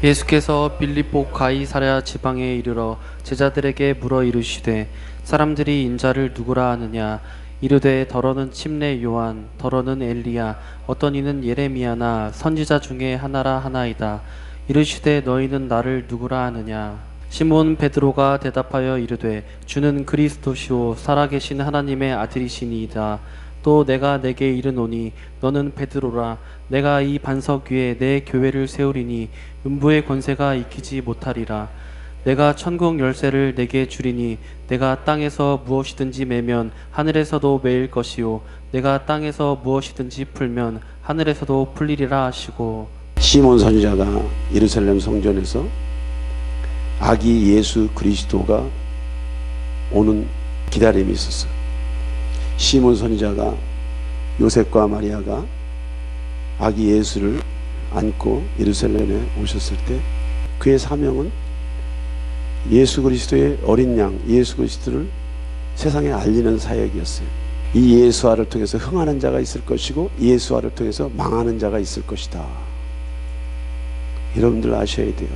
예수께서 빌립보 가이사랴 지방에 이르러 제자들에게 물어 이르시되 사람들이 인자를 누구라 하느냐. 이르되 더러는 침례 요한, 더러는 엘리야, 어떤 이는 예레미야나 선지자 중에 하나라 하나이다. 이르시되 너희는 나를 누구라 하느냐. 시몬 베드로가 대답하여 이르되 주는 그리스도시요 살아계신 하나님의 아들이시니이다. 또 내가 내게 이르노니 너는 베드로라. 내가 이 반석 위에 내 교회를 세우리니 음부의 권세가 이기지 못하리라. 내가 천국 열쇠를 내게 주리니 내가 땅에서 무엇이든지 매면 하늘에서도 매일 것이요 내가 땅에서 무엇이든지 풀면 하늘에서도 풀리리라 하시고. 시몬 선지자가 예루살렘 성전에서 아기 예수 그리스도가 오는 기다림이 있었어요. 시몬 선지자가 요셉과 마리아가 아기 예수를 안고 예루살렘에 오셨을 때 그의 사명은 예수 그리스도의 어린 양 예수 그리스도를 세상에 알리는 사역이었어요. 이 예수화를 통해서 흥하는 자가 있을 것이고 예수화를 통해서 망하는 자가 있을 것이다. 여러분들 아셔야 돼요.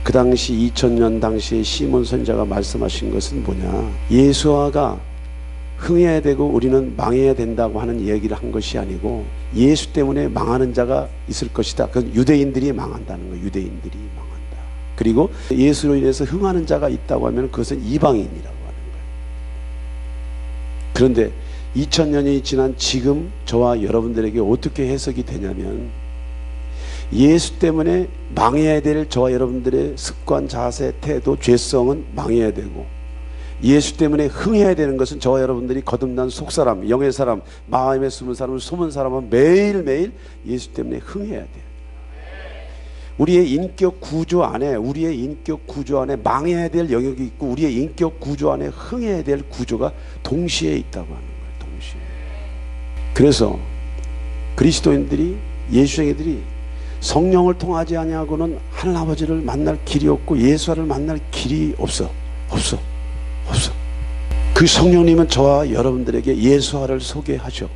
그 당시 2000년 당시에 시몬 선지자가 말씀하신 것은 뭐냐, 예수화가 흥해야 되고 우리는 망해야 된다고 하는 얘기를 한 것이 아니고 예수 때문에 망하는 자가 있을 것이다. 그건 유대인들이 망한다는 거예요. 유대인들이 망한다. 그리고 예수로 인해서 흥하는 자가 있다고 하면 그것은 이방인이라고 하는 거예요. 그런데 2000년이 지난 지금 저와 여러분들에게 어떻게 해석이 되냐면, 예수 때문에 망해야 될 저와 여러분들의 습관, 자세, 태도, 죄성은 망해야 되고, 예수 때문에 흥해야 되는 것은 저와 여러분들이 거듭난 속사람, 영의 사람, 마음에 숨은 사람을 소문 사람은 매일매일 예수 때문에 흥해야 돼요. 우리의 인격 구조 안에 망해야 될 영역이 있고 우리의 인격 구조 안에 흥해야 될 구조가 동시에 있다고 하는 거예요. 동시에. 그래서 그리스도인들이, 예수쟁이들이 성령을 통하지 아니하고는 하늘 아버지를 만날 길이 없고 예수를 만날 길이 없어. 그 성령님은 저와 여러분들에게 예수화를 소개하죠.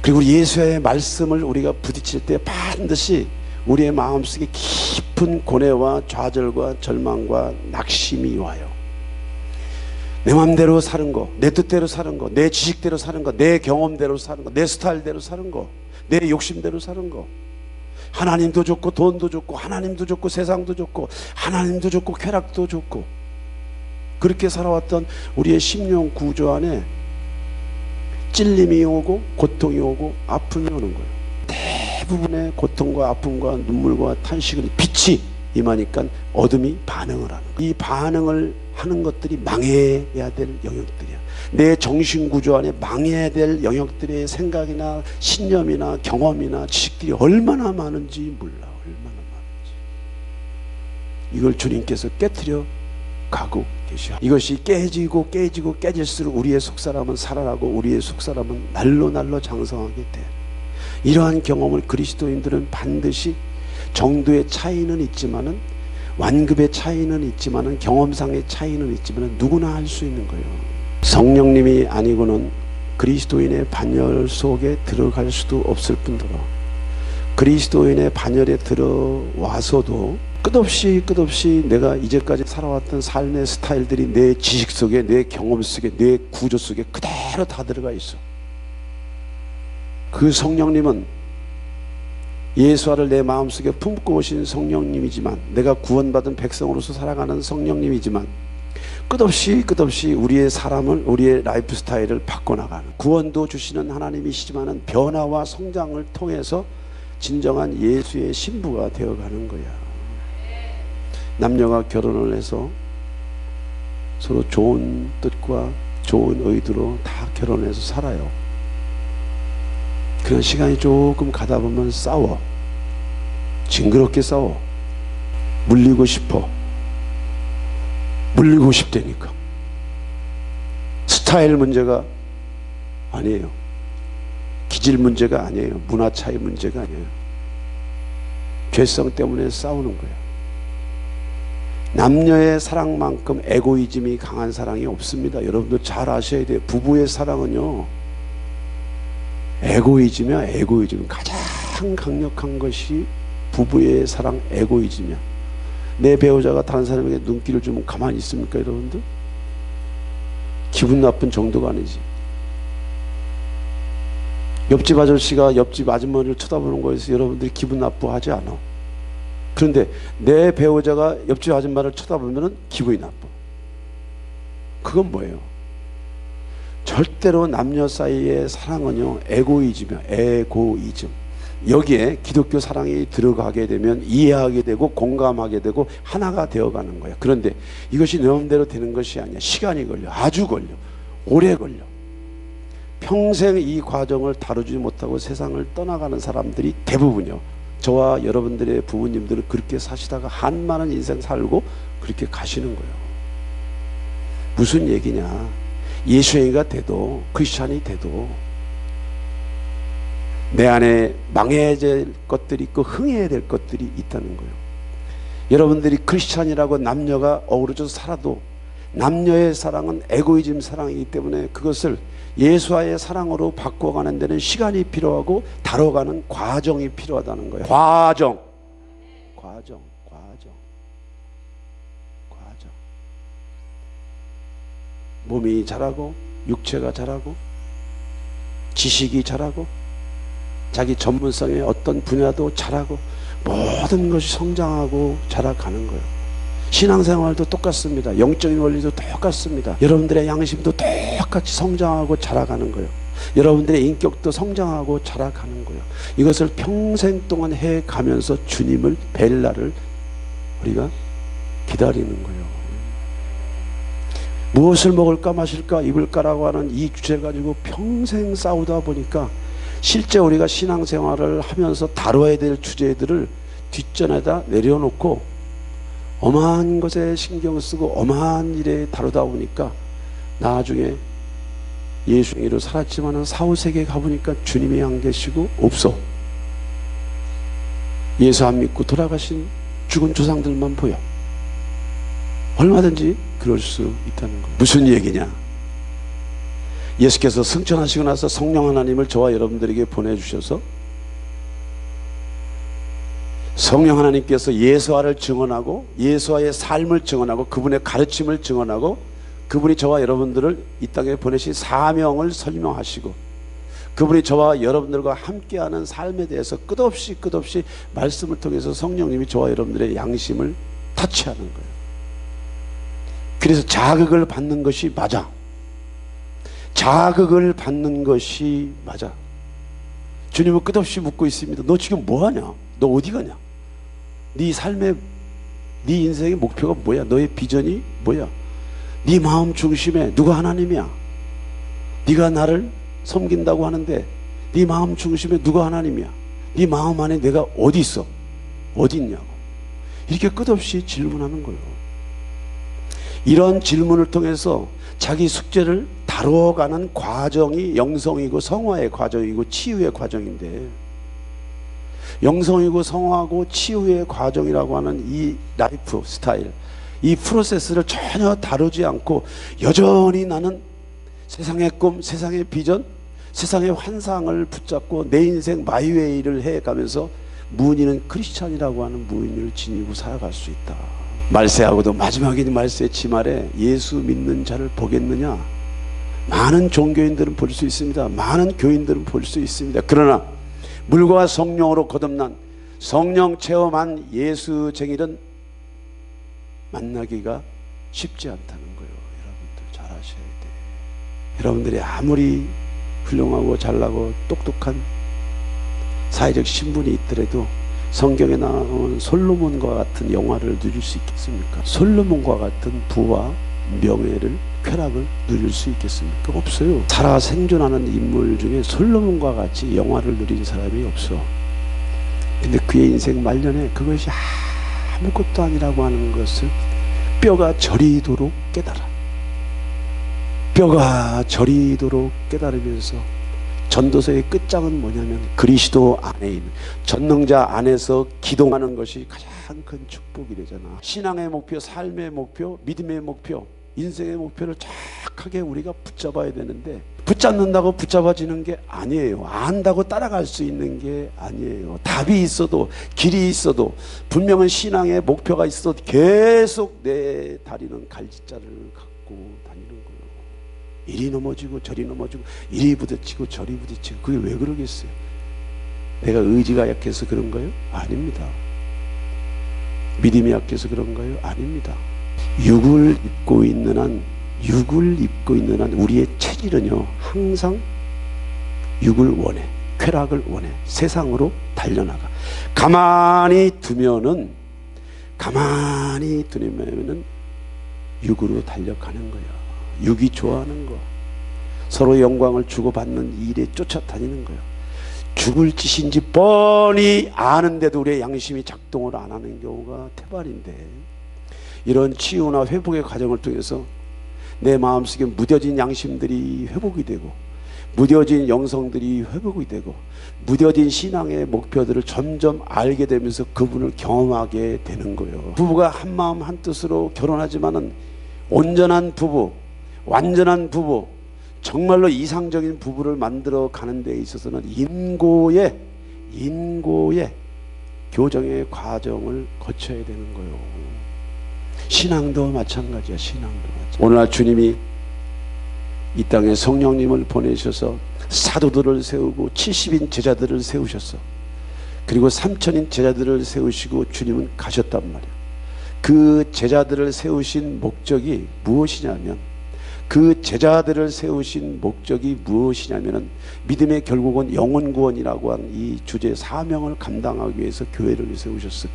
그리고 예수의 말씀을 우리가 부딪힐 때 반드시 우리의 마음속에 깊은 고뇌와 좌절과 절망과 낙심이 와요. 내 마음대로 사는 거, 내 뜻대로 사는 거, 내 지식대로 사는 거, 내 경험대로 사는 거, 내 스타일대로 사는 거, 내 욕심대로 사는 거. 하나님도 좋고 돈도 좋고 하나님도 좋고 세상도 좋고 하나님도 좋고 쾌락도 좋고, 그렇게 살아왔던 우리의 심령 구조 안에 찔림이 오고 고통이 오고 아픔이 오는 거예요. 대부분의 고통과 아픔과 눈물과 탄식을 빛이 임하니까 어둠이 반응을 하는 거예요. 이 반응을 하는 것들이 망해야 될 영역들이야. 내 정신 구조 안에 망해야 될 영역들의 생각이나 신념이나 경험이나 지식들이 얼마나 많은지 몰라. 얼마나 많은지. 이걸 주님께서 깨트려 가고 계셔. 이것이 깨질수록 우리의 속사람은 살아나고 우리의 속사람은 날로 장성하게 돼. 이러한 경험을 그리스도인들은 반드시, 정도의 차이는 있지만은, 완급의 차이는 있지만은, 경험상의 차이는 있지만은 누구나 할 수 있는 거예요. 성령님이 아니고는 그리스도인의 반열 속에 들어갈 수도 없을 뿐더러 그리스도인의 반열에 들어와서도 끝없이 내가 이제까지 살아왔던 삶의 스타일들이 내 지식 속에, 내 경험 속에, 내 구조 속에 그대로 다 들어가 있어. 그 성령님은 예수화를 내 마음속에 품고 오신 성령님이지만, 내가 구원받은 백성으로서 살아가는 성령님이지만, 끝없이 우리의 사람을, 우리의 라이프 스타일을 바꿔나가는, 구원도 주시는 하나님이시지만 변화와 성장을 통해서 진정한 예수의 신부가 되어가는 거야. 남녀가 결혼을 해서 서로 좋은 뜻과 좋은 의도로 다 결혼해서 살아요. 그런 시간이 조금 가다 보면 싸워. 징그럽게 싸워. 물리고 싶다니까. 스타일 문제가 아니에요. 기질 문제가 아니에요. 문화 차이 문제가 아니에요. 죄성 때문에 싸우는 거예요. 남녀의 사랑만큼 에고이즘이 강한 사랑이 없습니다. 여러분들 잘 아셔야 돼요. 부부의 사랑은요, 에고이즘이야. 에고이즘 가장 강력한 것이 부부의 사랑 에고이즘이야. 내 배우자가 다른 사람에게 눈길을 주면 가만히 있습니까, 여러분들? 기분 나쁜 정도가 아니지. 옆집 아저씨가 옆집 아주머니를 쳐다보는 거에서 여러분들이 기분 나쁘하지 않아. 그런데 내 배우자가 옆집 아줌마를 쳐다보면 기분이 나빠. 그건 뭐예요? 절대로 남녀 사이의 사랑은요, 에고이즘이야. 에고이즘. 여기에 기독교 사랑이 들어가게 되면 이해하게 되고 공감하게 되고 하나가 되어가는 거야. 그런데 이것이 내 마음대로 되는 것이 아니야. 시간이 걸려. 아주 걸려. 오래 걸려. 평생 이 과정을 다루지 못하고 세상을 떠나가는 사람들이 대부분이요, 저와 여러분들의 부모님들은 그렇게 사시다가 한 많은 인생 살고 그렇게 가시는 거예요. 무슨 얘기냐? 예수행위가 돼도, 크리스찬이 돼도 내 안에 망해야 될 것들이 있고 흥해야 될 것들이 있다는 거예요. 여러분들이 크리스찬이라고 남녀가 어우러져 살아도 남녀의 사랑은 에고이즘 사랑이기 때문에 그것을 예수와의 사랑으로 바꿔가는 데는 시간이 필요하고 다뤄가는 과정이 필요하다는 거예요. 과정. 몸이 자라고, 육체가 자라고, 지식이 자라고, 자기 전문성의 어떤 분야도 자라고, 모든 것이 성장하고 자라가는 거예요. 신앙생활도 똑같습니다. 영적인 원리도 똑같습니다. 여러분들의 양심도 똑같이 성장하고 자라가는 거예요. 여러분들의 인격도 성장하고 자라가는 거예요. 이것을 평생 동안 해가면서 주님을 뵐 날을 우리가 기다리는 거예요. 무엇을 먹을까 마실까 입을까라고 하는 이 주제 가지고 평생 싸우다 보니까 실제 우리가 신앙생활을 하면서 다뤄야 될 주제들을 뒷전에다 내려놓고 어마한 것에 신경 쓰고 어마한 일에 다루다 보니까 나중에 예수행위로 살았지만은 사후세계에 가보니까 주님이 안 계시고 없어. 예수 안 믿고 돌아가신 죽은 조상들만 보여. 얼마든지 그럴 수 있다는 거예요. 무슨 얘기냐? 예수께서 승천하시고 나서 성령 하나님을 저와 여러분들에게 보내주셔서 성령 하나님께서 예수와를 증언하고 예수와의 삶을 증언하고 그분의 가르침을 증언하고 그분이 저와 여러분들을 이 땅에 보내신 사명을 설명하시고 그분이 저와 여러분들과 함께하는 삶에 대해서 끝없이 말씀을 통해서 성령님이 저와 여러분들의 양심을 터치하는 거예요. 그래서 자극을 받는 것이 맞아. 자극을 받는 것이 맞아. 주님은 끝없이 묻고 있습니다. 너 지금 뭐하냐? 너 어디 가냐? 네 삶의, 네 인생의 목표가 뭐야? 너의 비전이 뭐야? 네 마음 중심에 누가 하나님이야? 네가 나를 섬긴다고 하는데 네 마음 중심에 누가 하나님이야? 네 마음 안에 내가 어디 있어? 어디 있냐고. 이렇게 끝없이 질문하는 거예요. 이런 질문을 통해서 자기 숙제를 다뤄가는 과정이 영성이고 성화의 과정이고 치유의 과정인데, 영성이고 성화하고 치유의 과정이라고 하는 이 라이프 스타일, 이 프로세스를 전혀 다루지 않고 여전히 나는 세상의 꿈, 세상의 비전, 세상의 환상을 붙잡고 내 인생 마이웨이를 해가면서 무은이는 크리스찬이라고 하는 무의미를 지니고 살아갈 수 있다. 말세하고도 마지막인 말세 지말에 예수 믿는 자를 보겠느냐? 많은 종교인들은 볼 수 있습니다. 많은 교인들은 볼 수 있습니다. 그러나 물과 성령으로 거듭난 성령 체험한 예수쟁이는 만나기가 쉽지 않다는 거예요. 여러분들 잘 아셔야 돼요. 여러분들이 아무리 훌륭하고 잘나고 똑똑한 사회적 신분이 있더라도 성경에 나온 솔로몬과 같은 영화를 누릴 수 있겠습니까? 솔로몬과 같은 부와 명예를, 쾌락을 누릴 수 있겠습니까? 없어요. 살아 생존하는 인물 중에 솔로몬과 같이 영화를 누린 사람이 없어. 근데 그의 인생 말년에 그것이 아무것도 아니라고 하는 것을 뼈가 저리도록 깨달아. 뼈가 저리도록 깨달으면서 전도서의 끝장은 뭐냐면 그리스도 안에 있는 전능자 안에서 기동하는 것이 가장 큰 축복이래잖아. 신앙의 목표, 삶의 목표, 믿음의 목표, 인생의 목표를 정확하게 우리가 붙잡아야 되는데, 붙잡는다고 붙잡아지는 게 아니에요. 안다고 따라갈 수 있는 게 아니에요. 답이 있어도, 길이 있어도, 분명한 신앙의 목표가 있어도 계속 내 다리는 갈짓자를 갖고 다니는 거예요. 이리 넘어지고 저리 넘어지고, 이리 부딪히고 저리 부딪히고. 그게 왜 그러겠어요? 내가 의지가 약해서 그런가요? 아닙니다. 믿음이 약해서 그런가요? 아닙니다. 육을 입고 있는 한 우리의 체질은요, 항상 육을 원해, 쾌락을 원해, 세상으로 달려나가. 가만히 두면은 육으로 달려가는 거야. 육이 좋아하는 거, 서로 영광을 주고받는 일에 쫓아다니는 거야. 죽을 짓인지 뻔히 아는데도 우리의 양심이 작동을 안 하는 경우가 태반인데, 이런 치유나 회복의 과정을 통해서 내 마음속에 무뎌진 양심들이 회복이 되고, 무뎌진 영성들이 회복이 되고, 무뎌진 신앙의 목표들을 점점 알게 되면서 그분을 경험하게 되는 거예요. 부부가 한 마음 한 뜻으로 결혼하지만은 온전한 부부, 완전한 부부, 정말로 이상적인 부부를 만들어 가는 데 있어서는 인고의 교정의 과정을 거쳐야 되는 거예요. 신앙도 마찬가지야. 오늘날 주님이 이 땅에 성령님을 보내셔서 사도들을 세우고 70인 제자들을 세우셨어. 그리고 3천인 제자들을 세우시고 주님은 가셨단 말이야. 그 제자들을 세우신 목적이 무엇이냐면, 믿음의 결국은 영혼 구원이라고 한 이 주제 사명을 감당하기 위해서 교회를 세우셨어.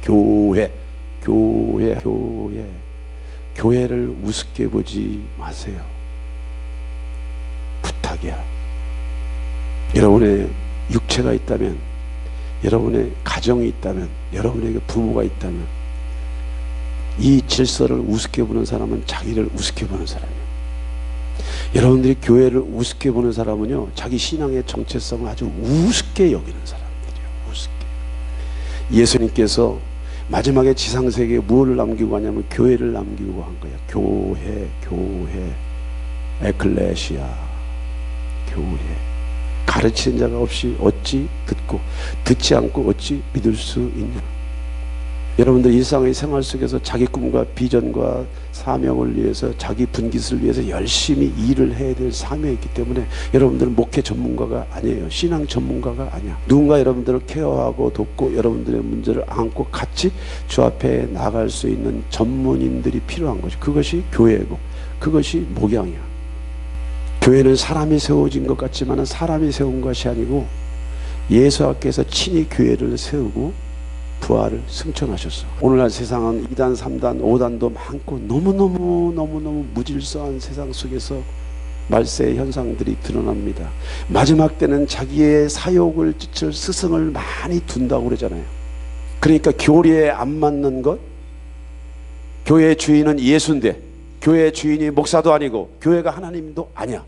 교회를 우습게 보지 마세요. 부탁이야. 여러분의 육체가 있다면, 여러분의 가정이 있다면, 여러분에게 부모가 있다면, 이 질서를 우습게 보는 사람은 자기를 우습게 보는 사람이에요. 여러분들이 교회를 우습게 보는 사람은요, 자기 신앙의 정체성을 아주 우습게 여기는 사람들이에요. 우습게. 예수님께서 마지막에 지상세계에 무엇을 남기고 가냐면 교회를 남기고 간 거야. 교회, 에클레시아, 교회. 가르치는 자가 없이 어찌 듣고, 듣지 않고 어찌 믿을 수 있냐. 여러분들 일상의 생활 속에서 자기 꿈과 비전과 사명을 위해서, 자기 분깃을 위해서 열심히 일을 해야 될 사명이 있기 때문에 여러분들은 목회 전문가가 아니에요. 신앙 전문가가 아니야. 누군가 여러분들을 케어하고 돕고 여러분들의 문제를 안고 같이 주 앞에 나갈 수 있는 전문인들이 필요한 거죠. 그것이 교회고, 그것이 목양이야. 교회는 사람이 세워진 것 같지만 사람이 세운 것이 아니고 예수께서 친히 교회를 세우고 부활을 승천하셨어. 오늘날 세상은 2단, 3단, 5단도 많고 너무너무 무질서한 세상 속에서 말세의 현상들이 드러납니다. 마지막 때는 자기의 사욕을 찢을 스승을 많이 둔다고 그러잖아요. 그러니까 교리에 안 맞는 것, 교회의 주인은 예수인데 교회의 주인이 목사도 아니고 교회가 하나님도 아니야.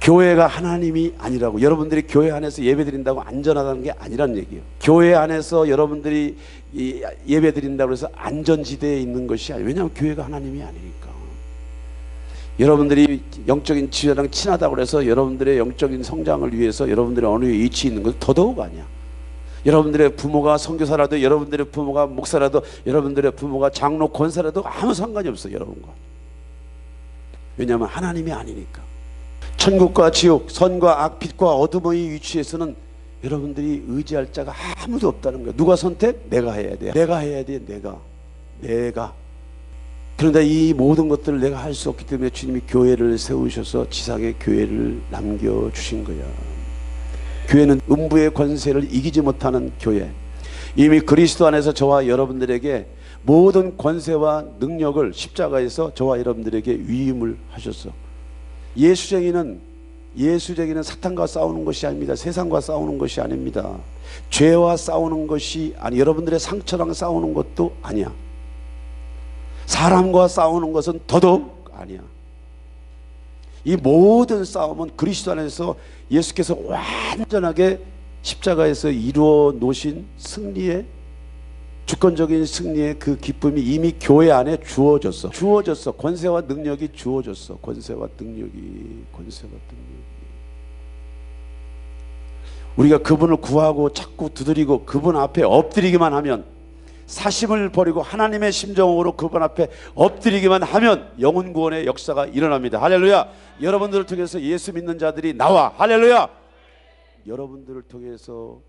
교회가 하나님이 아니라고. 여러분들이 교회 안에서 예배 드린다고 안전하다는 게 아니란 얘기예요. 교회 안에서 여러분들이 예배 드린다고 해서 안전지대에 있는 것이 아니에요. 왜냐하면 교회가 하나님이 아니니까. 여러분들이 영적인 지혜랑 친하다고 해서 여러분들의 영적인 성장을 위해서 여러분들의 어느 위치에 있는 것 더더욱 아니야. 여러분들의 부모가 선교사라도, 여러분들의 부모가 목사라도, 여러분들의 부모가 장로 권사라도 아무 상관이 없어 여러분과. 왜냐하면 하나님이 아니니까. 천국과 지옥, 선과 악, 빛과 어둠의 위치에서는 여러분들이 의지할 자가 아무도 없다는 거야. 누가 선택? 내가 해야 돼. 내가. 그런데 이 모든 것들을 내가 할 수 없기 때문에 주님이 교회를 세우셔서 지상에 교회를 남겨주신 거야. 교회는 음부의 권세를 이기지 못하는 교회. 이미 그리스도 안에서 저와 여러분들에게 모든 권세와 능력을 십자가에서 저와 여러분들에게 위임을 하셨어. 예수쟁이는 사탄과 싸우는 것이 아닙니다. 세상과 싸우는 것이 아닙니다. 죄와 싸우는 것이 아니, 여러분들의 상처랑 싸우는 것도 아니야. 사람과 싸우는 것은 더더욱 아니야. 이 모든 싸움은 그리스도 안에서 예수께서 완전하게 십자가에서 이루어 놓으신 승리의 주권적인 승리의 그 기쁨이 이미 교회 안에 주어졌어. 권세와 능력이 주어졌어. 권세와 능력이. 우리가 그분을 구하고 찾고 두드리고 그분 앞에 엎드리기만 하면, 사심을 버리고 하나님의 심정으로 그분 앞에 엎드리기만 하면 영혼 구원의 역사가 일어납니다. 할렐루야. 여러분들을 통해서 예수 믿는 자들이 나와. 할렐루야. 여러분들을 통해서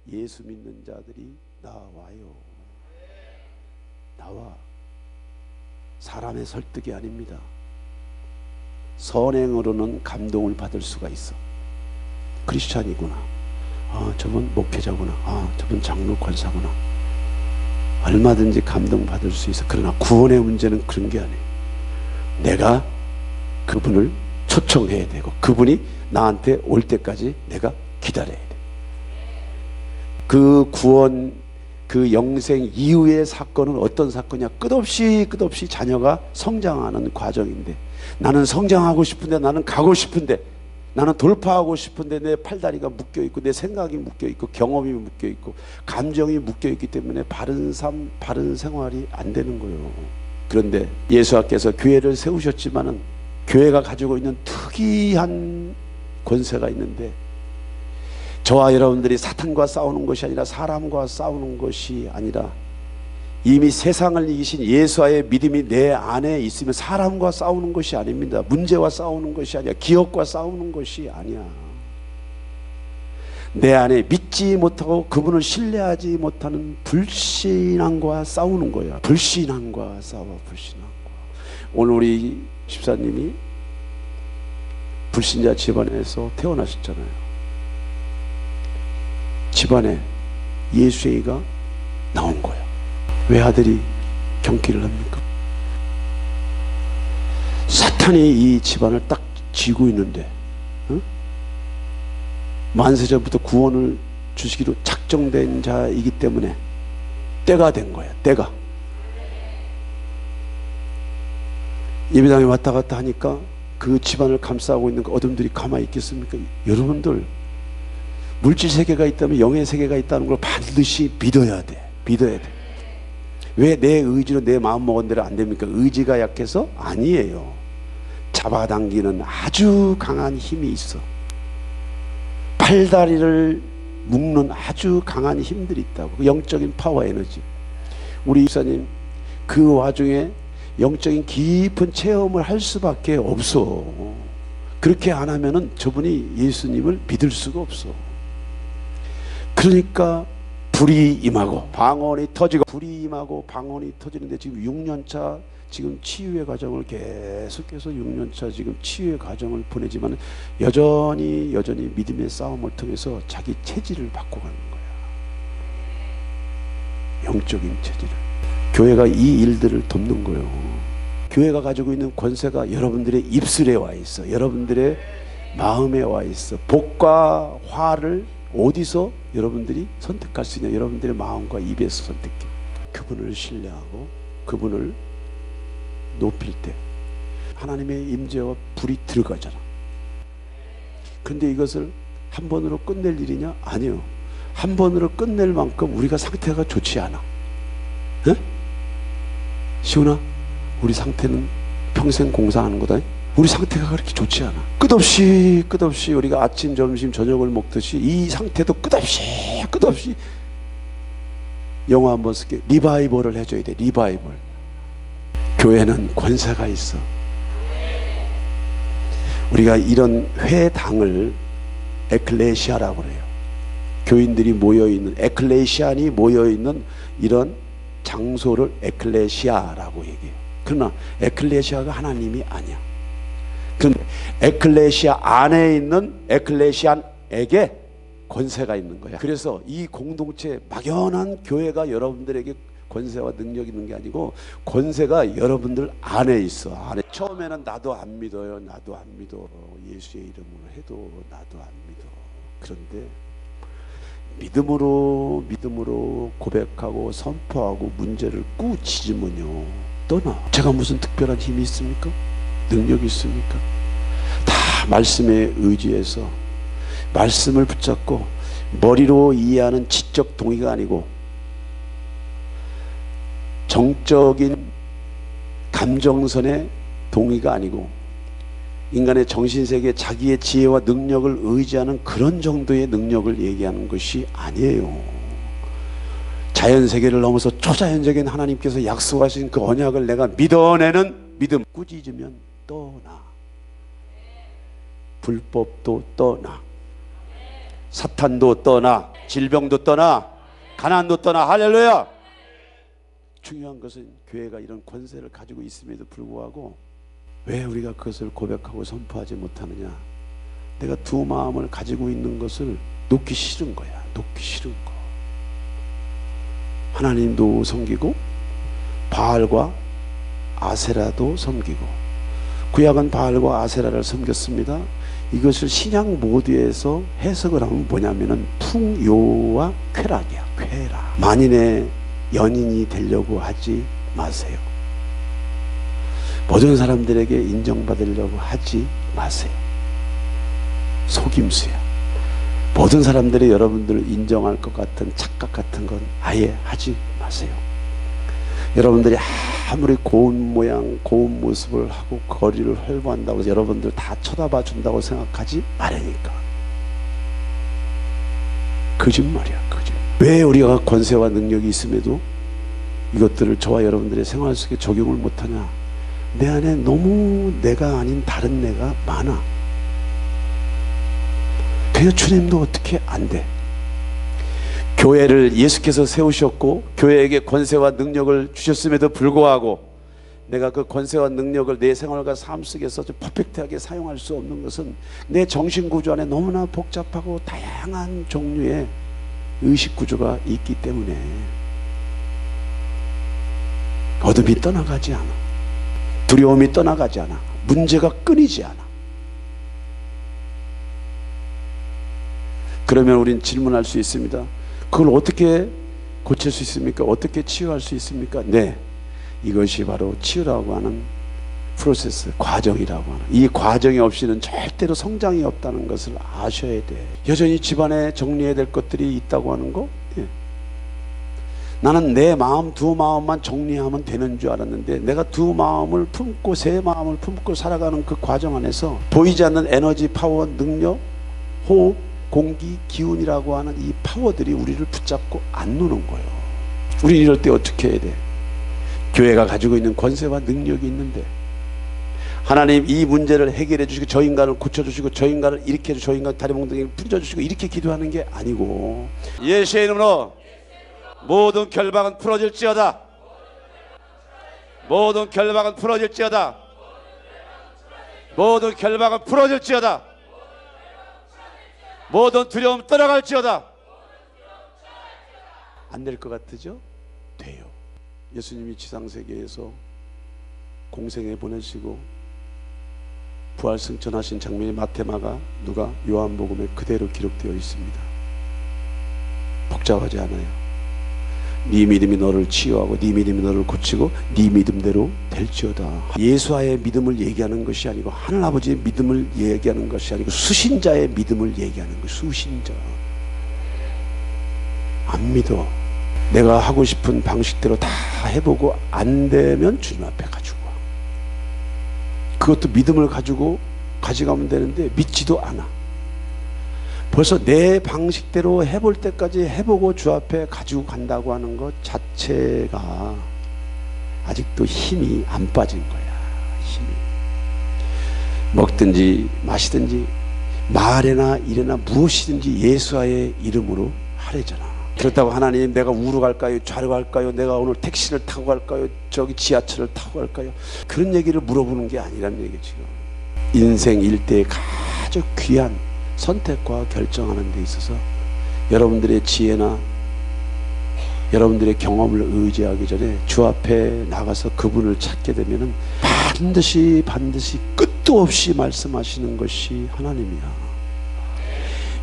예수 믿는 자들이 나와요. 나와. 사람의 설득이 아닙니다. 선행으로는 감동을 받을 수가 있어. 크리스찬이구나. 저분 목회자구나. 저분 장로 권사구나. 얼마든지 감동받을 수 있어. 그러나 구원의 문제는 그런 게 아니에요. 내가 그분을 초청해야 되고 그분이 나한테 올 때까지 내가 기다려야 돼. 그 구원, 그 영생 이후의 사건은 어떤 사건이냐? 끝없이 자녀가 성장하는 과정인데, 나는 성장하고 싶은데, 나는 가고 싶은데, 나는 돌파하고 싶은데 내 팔다리가 묶여있고 내 생각이 묶여있고 경험이 묶여있고 감정이 묶여있기 때문에 바른 삶, 바른 생활이 안 되는 거예요. 그런데 예수님께서 교회를 세우셨지만은 교회가 가지고 있는 특이한 권세가 있는데, 저와 여러분들이 사탄과 싸우는 것이 아니라 사람과 싸우는 것이 아니라 이미 세상을 이기신 예수와의 믿음이 내 안에 있으면 사람과 싸우는 것이 아닙니다. 문제와 싸우는 것이 아니야. 기업과 싸우는 것이 아니야. 내 안에 믿지 못하고 그분을 신뢰하지 못하는 불신앙과 싸우는 거야. 불신앙과 싸워. 오늘 우리 집사님이 불신자 집안에서 태어나셨잖아요. 집안에 예수의가 나온 거야. 왜 아들이 경기를 합니까? 사탄이 이 집안을 딱 쥐고 있는데, 만세전부터 구원을 주시기로 작정된 자이기 때문에 때가 된 거야. 때가. 예배당에 왔다 갔다 하니까 그 집안을 감싸고 있는 그 어둠들이 가만히 있겠습니까? 여러분들, 물질 세계가 있다면 영의 세계가 있다는 걸 반드시 믿어야 돼. 왜 내 의지로 내 마음 먹은 대로 안 됩니까? 의지가 약해서? 아니에요. 잡아당기는 아주 강한 힘이 있어. 팔다리를 묶는 아주 강한 힘들이 있다고. 영적인 파워 에너지. 우리 목사님 그 와중에 영적인 깊은 체험을 할 수밖에 없어. 그렇게 안 하면은 저분이 예수님을 믿을 수가 없어. 그러니까 불이 임하고 방언이 터지고, 불이 임하고 방언이 터지는데 지금 6년차 지금 치유의 과정을 계속해서 6년차 지금 치유의 과정을 보내지만 여전히 믿음의 싸움을 통해서 자기 체질을 바꿔가는 거야. 영적인 체질을. 교회가 이 일들을 돕는 거예요. 교회가 가지고 있는 권세가 여러분들의 입술에 와 있어. 여러분들의 마음에 와 있어. 복과 화를 어디서 여러분들이 선택할 수 있냐? 여러분들의 마음과 입에서 선택해. 그분을 신뢰하고 그분을 높일 때 하나님의 임재와 불이 들어가잖아. 근데 이것을 한 번으로 끝낼 일이냐? 아니요. 한 번으로 끝낼 만큼 우리가 상태가 좋지 않아. 에? 시훈아, 우리 상태는 평생 공사하는 거다. 우리 상태가 그렇게 좋지 않아. 끝없이 우리가 아침, 점심, 저녁을 먹듯이 이 상태도 끝없이 영어 한번 쓸게. 리바이벌을 해줘야 돼. 리바이벌. 교회는 권세가 있어. 우리가 이런 회당을 에클레시아라고 그래요. 교인들이 모여있는, 에클레시안이 모여있는 이런 장소를 에클레시아라고 얘기해요. 그러나 에클레시아가 하나님이 아니야. 그런데 에클레시아 안에 있는 에클레시안에게 권세가 있는 거야. 그래서 이 공동체, 막연한 교회가 여러분들에게 권세와 능력이 있는 게 아니고 권세가 여러분들 안에 있어. 안에. 처음에는 나도 안 믿어요. 나도 안 믿어. 예수의 이름으로 해도 나도 안 믿어. 그런데 믿음으로 고백하고 선포하고 문제를 꾸짖으면요, 떠나. 제가 무슨 특별한 힘이 있습니까? 능력이 있습니까? 다 말씀에 의지해서 말씀을 붙잡고 머리로 이해하는 지적 동의가 아니고 정적인 감정선의 동의가 아니고 인간의 정신세계 자기의 지혜와 능력을 의지하는 그런 정도의 능력을 얘기하는 것이 아니에요. 자연세계를 넘어서 초자연적인 하나님께서 약속하신 그 언약을 내가 믿어내는 믿음. 꾸짖으면 떠나, 불법도 떠나, 사탄도 떠나, 질병도 떠나, 가난도 떠나. 할렐루야. 중요한 것은 교회가 이런 권세를 가지고 있음에도 불구하고 왜 우리가 그것을 고백하고 선포하지 못하느냐? 내가 두 마음을 가지고 있는 것을 놓기 싫은 거야. 놓기 싫은 거. 하나님도 섬기고 바알과 아세라도 섬기고, 구약은 바알과 아세라를 섬겼습니다. 이것을 신약 모두에서 해석을 하면 뭐냐면은 풍요와 쾌락이야. 쾌락. 만인의 연인이 되려고 하지 마세요. 모든 사람들에게 인정받으려고 하지 마세요. 속임수야. 모든 사람들이 여러분들을 인정할 것 같은 착각 같은 건 아예 하지 마세요. 여러분들이 아무리 고운 모양 고운 모습을 하고 거리를 활보한다고 해서 여러분들 다 쳐다봐 준다고 생각하지 말으니까. 거짓말이야, 거짓말. 왜 우리가 권세와 능력이 있음에도 이것들을 저와 여러분들의 생활 속에 적용을 못하냐? 내 안에 너무 내가 아닌 다른 내가 많아. 그래서 주님도 어떻게 안 돼? 교회를 예수께서 세우셨고 교회에게 권세와 능력을 주셨음에도 불구하고 내가 그 권세와 능력을 내 생활과 삶 속에서 좀 퍼펙트하게 사용할 수 없는 것은 내 정신구조 안에 너무나 복잡하고 다양한 종류의 의식구조가 있기 때문에 어둠이 떠나가지 않아. 두려움이 떠나가지 않아. 문제가 끊이지 않아. 그러면 우린 질문할 수 있습니다. 그걸 어떻게 고칠 수 있습니까? 어떻게 치유할 수 있습니까? 네, 이것이 바로 치유라고 하는 프로세스, 과정이라고 하는, 이 과정이 없이는 절대로 성장이 없다는 것을 아셔야 돼. 여전히 집안에 정리해야 될 것들이 있다고 하는 거? 예. 나는 내 마음 두 마음만 정리하면 되는 줄 알았는데 내가 두 마음을 품고 세 마음을 품고 살아가는 그 과정 안에서 보이지 않는 에너지, 파워, 능력, 호흡, 공기, 기운이라고 하는 이 파워들이 우리를 붙잡고 안 노는 거예요. 우리 이럴 때 어떻게 해야 돼? 교회가 가지고 있는 권세와 능력이 있는데 하나님 이 문제를 해결해 주시고 저 인간을 고쳐주시고 저 인간을 일으켜 주시고 저 인간 다리 몽둥이를 풀어주시고 이렇게 기도하는 게 아니고 예수의 이름으로 모든 결박은 풀어질지어다. 모든 결박은 풀어질지어다. 모든 결박은 풀어질지어다. 모든 두려움 떠나갈지어다. 안 될 것 같으죠? 돼요. 예수님이 지상세계에서 공생에 보내시고 부활승천하신 장면이 마태마가 누가 요한복음에 그대로 기록되어 있습니다. 복잡하지 않아요. 네 믿음이 너를 치유하고 네 믿음이 너를 고치고 네 믿음대로 될지어다. 예수와의 믿음을 얘기하는 것이 아니고 하늘아버지의 믿음을 얘기하는 것이 아니고 수신자의 믿음을 얘기하는 것. 수신자. 안 믿어. 내가 하고 싶은 방식대로 다 해보고 안 되면 주님 앞에 가지고 와. 그것도 믿음을 가지고 가져가면 되는데 믿지도 않아. 벌써 내 방식대로 해볼 때까지 해보고 주 앞에 가지고 간다고 하는 것 자체가 아직도 힘이 안 빠진 거야. 힘이. 먹든지 마시든지 말이나 일이나 무엇이든지 예수와의 이름으로 하래잖아. 그렇다고 하나님 내가 우로 갈까요? 좌로 갈까요? 내가 오늘 택시를 타고 갈까요? 저기 지하철을 타고 갈까요? 그런 얘기를 물어보는 게 아니란 얘기. 지금 인생 일대에 가장 귀한 선택과 결정하는 데 있어서 여러분들의 지혜나 여러분들의 경험을 의지하기 전에 주 앞에 나가서 그분을 찾게 되면은 반드시 끝도 없이 말씀하시는 것이 하나님이야.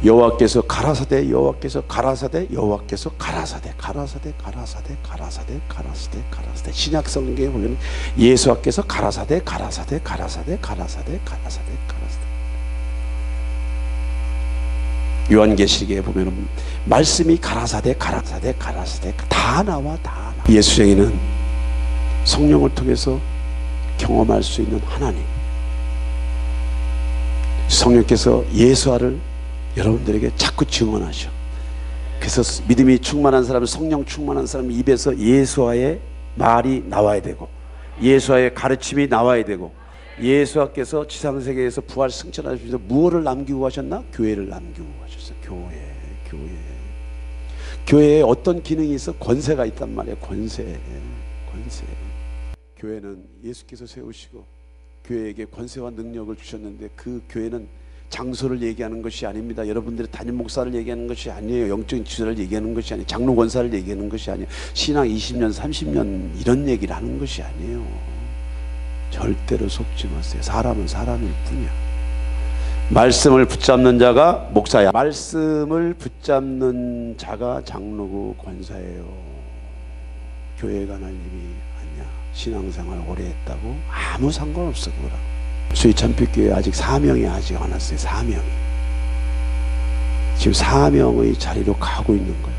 여호와께서 가라사대 여호와께서 가라사대 여호와께서 가라사대 가라사대 가라사대 가라사대 가라사대 가라사대. 신약 성경에 보면 예수께서 가라사대 가라사대 가라사대 가라사대 가라사대 가라사대. 요한계시록에 보면 말씀이 가라사대 가라사대 가라사대 다 나와 다 나와. 예수쟁이는 성령을 통해서 경험할 수 있는 하나님, 성령께서 예수화를 여러분들에게 자꾸 증언하셔. 그래서 믿음이 충만한 사람, 성령 충만한 사람 입에서 예수와의 말이 나와야 되고, 예수와의 가르침이 나와야 되고, 예수와께서 지상세계에서 부활 승천하시면서 무엇을 남기고 가셨나? 교회를 남기고 가셨어요. 교회에 어떤 기능이 있어? 권세가 있단 말이에요. 권세. 교회는 예수께서 세우시고 교회에게 권세와 능력을 주셨는데, 그 교회는 장소를 얘기하는 것이 아닙니다. 여러분들의 담임 목사를 얘기하는 것이 아니에요. 영적인 지도를 얘기하는 것이 아니에요. 장로 권사를 얘기하는 것이 아니에요. 신앙 20년 30년 이런 얘기를 하는 것이 아니에요. 절대로 속지 마세요. 사람은 사람일 뿐이야. 말씀을 붙잡는 자가 목사야. 말씀을 붙잡는 자가 장로고 권사예요. 교회 관할 일이 아니야. 신앙생활 오래 했다고 아무 상관없어. 그거랑 수의참빛교회 아직 사명이 아직 안 왔어요. 사명이 지금 사명의 자리로 가고 있는 거예요.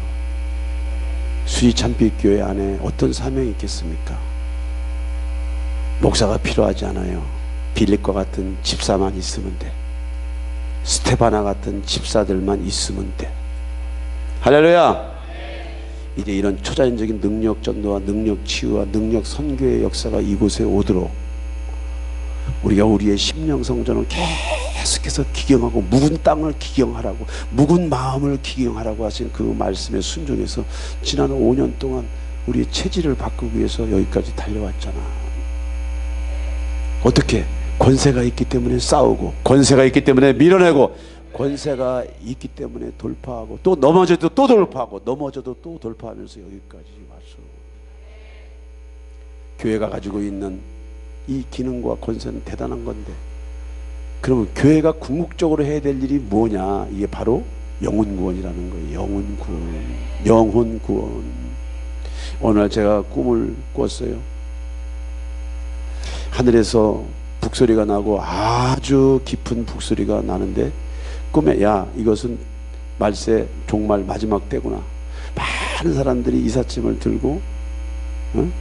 수의참빛교회 안에 어떤 사명이 있겠습니까? 목사가 필요하지 않아요. 빌립과 같은 집사만 있으면 돼. 스테바나 같은 집사들만 있으면 돼. 할렐루야. 이제 이런 초자연적인 능력 전도와 능력 치유와 능력 선교의 역사가 이곳에 오도록 우리가 우리의 심령 성전을 계속해서 기경하고, 묵은 땅을 기경하라고, 묵은 마음을 기경하라고 하신 그 말씀에 순종해서 지난 5년 동안 우리의 체질을 바꾸기 위해서 여기까지 달려왔잖아. 어떻게? 권세가 있기 때문에 싸우고, 권세가 있기 때문에 밀어내고, 권세가 있기 때문에 돌파하고, 또 넘어져도 또 돌파하고, 넘어져도 또 돌파하면서 여기까지 왔어. 교회가 가지고 있는 이 기능과 권세는 대단한 건데, 그러면 교회가 궁극적으로 해야 될 일이 뭐냐? 이게 바로 영혼 구원이라는 거예요. 영혼 구원. 영혼 구원. 오늘 제가 꿈을 꿨어요. 하늘에서 북소리가 나고, 아주 깊은 북소리가 나는데, 꿈에 야, 이것은 말세 종말 마지막 때구나. 많은 사람들이 이삿짐을 들고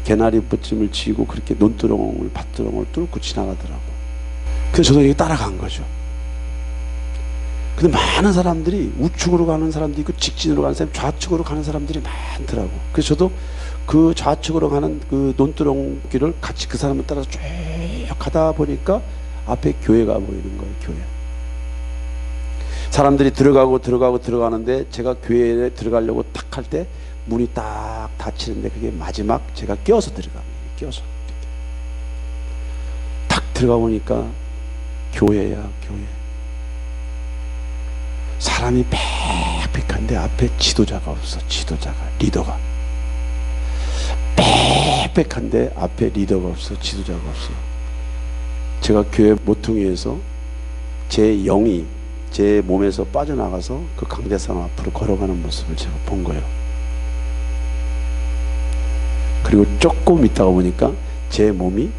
개나리 봇짐을 지고 그렇게 논두렁을 밭두렁을 뚫고 지나가더라고. 그래서 저도 이게 따라간 거죠. 근데 많은 사람들이 우측으로 가는 사람도 있고 직진으로 가는 사람, 좌측으로 가는 사람들이 많더라고. 그래서 저도 그 좌측으로 가는 그 논두렁 길을 같이 그 사람을 따라서 쭉 가다 보니까 앞에 교회가 보이는 거예요. 교회. 사람들이 들어가는데 제가 교회에 들어가려고 탁 할 때 문이 딱 닫히는데, 그게 마지막 제가 껴서 들어갑니다. 껴서 이렇게 탁 들어가 보니까 교회야. 교회. 사람이 빽빽한데 앞에 지도자가 없어. 지도자가, 리더가 빽빽한데 앞에 리더가 없어. 지도자가 없어. 제가 교회 모퉁이에서 제 영이 제 몸에서 빠져나가서 그 강대상 앞으로 걸어가는 모습을 제가 본 거예요. 그리고 조금 있다가 보니까 제 몸이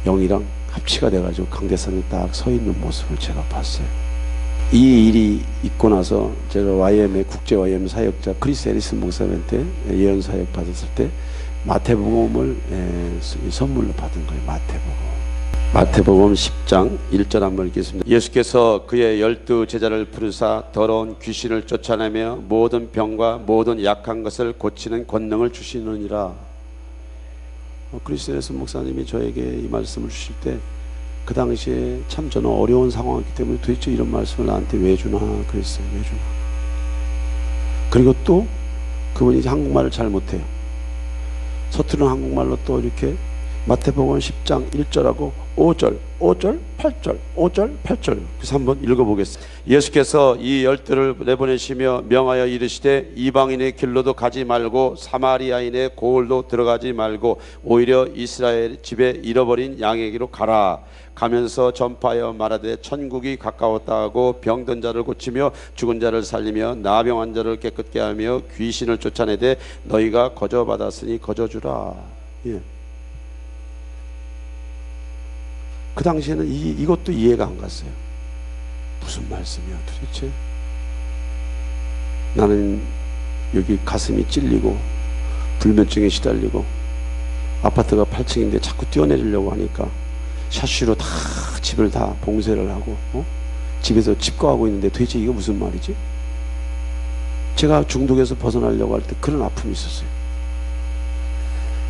영이랑 합치가 돼가지고 강대상에 딱 서 있는 모습을 제가 봤어요. 이 일이 있고 나서 제가 YM의 국제 YM 사역자 크리스 해리슨 목사님한테 예언 사역 받았을 때 마태복음을 선물로 받은 거예요. 마태복음 10장 1절 한번 읽겠습니다. 예수께서 그의 12 제자를 부르사 더러운 귀신을 쫓아내며 모든 병과 모든 약한 것을 고치는 권능을 주시느니라. 크리스 해리슨 목사님이 저에게 이 말씀을 주실 때 그 당시에 참 저는 어려운 상황이기 때문에 도대체 이런 말씀을 나한테 왜 주나 그랬어요. 왜 주나. 그리고 또 그분이 한국말을 잘 못해요. 서투른 한국말로 또 이렇게 마태복음 10장 1절하고 5절, 8절 그래서 한번 읽어보겠습니다. 예수께서 이 12를 내보내시며 명하여 이르시되 이방인의 길로도 가지 말고 사마리아인의 고을도 들어가지 말고 오히려 이스라엘 집에 잃어버린 양에게로 가라. 가면서 전파하여 말하되 천국이 가까웠다 하고 병든 자를 고치며 죽은 자를 살리며 나병한 자를 깨끗게 하며 귀신을 쫓아내되 너희가 거저 받았으니 거저 주라. 예. 그 당시에는 이것도 이해가 안 갔어요. 무슨 말씀이야 도대체. 나는 여기 가슴이 찔리고 불면증에 시달리고 아파트가 8층인데 자꾸 뛰어내리려고 하니까 샤시로 다 집을 다 봉쇄를 하고 집에서 집거하고 있는데 도대체 이게 무슨 말이지? 제가 중독에서 벗어나려고 할 때 그런 아픔이 있었어요.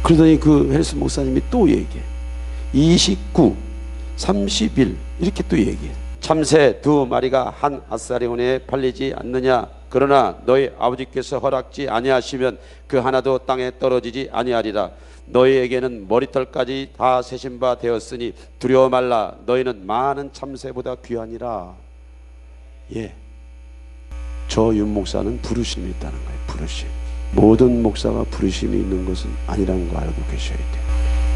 그러더니 그 헬스 목사님이 또 얘기해. 29, 31 이렇게 또 얘기해. 참새 2마리가 한 아사리온에 팔리지 않느냐? 그러나 너희 아버지께서 허락지 아니하시면 그 하나도 땅에 떨어지지 아니하리라. 너희에게는 머리털까지 다 세신 바 되었으니 두려워 말라. 너희는 많은 참새보다 귀하니라. 예, 저 윤 목사는 부르심이 있다는 거예요. 부르심. 모든 목사가 부르심이 있는 것은 아니라는 거 알고 계셔야 돼요.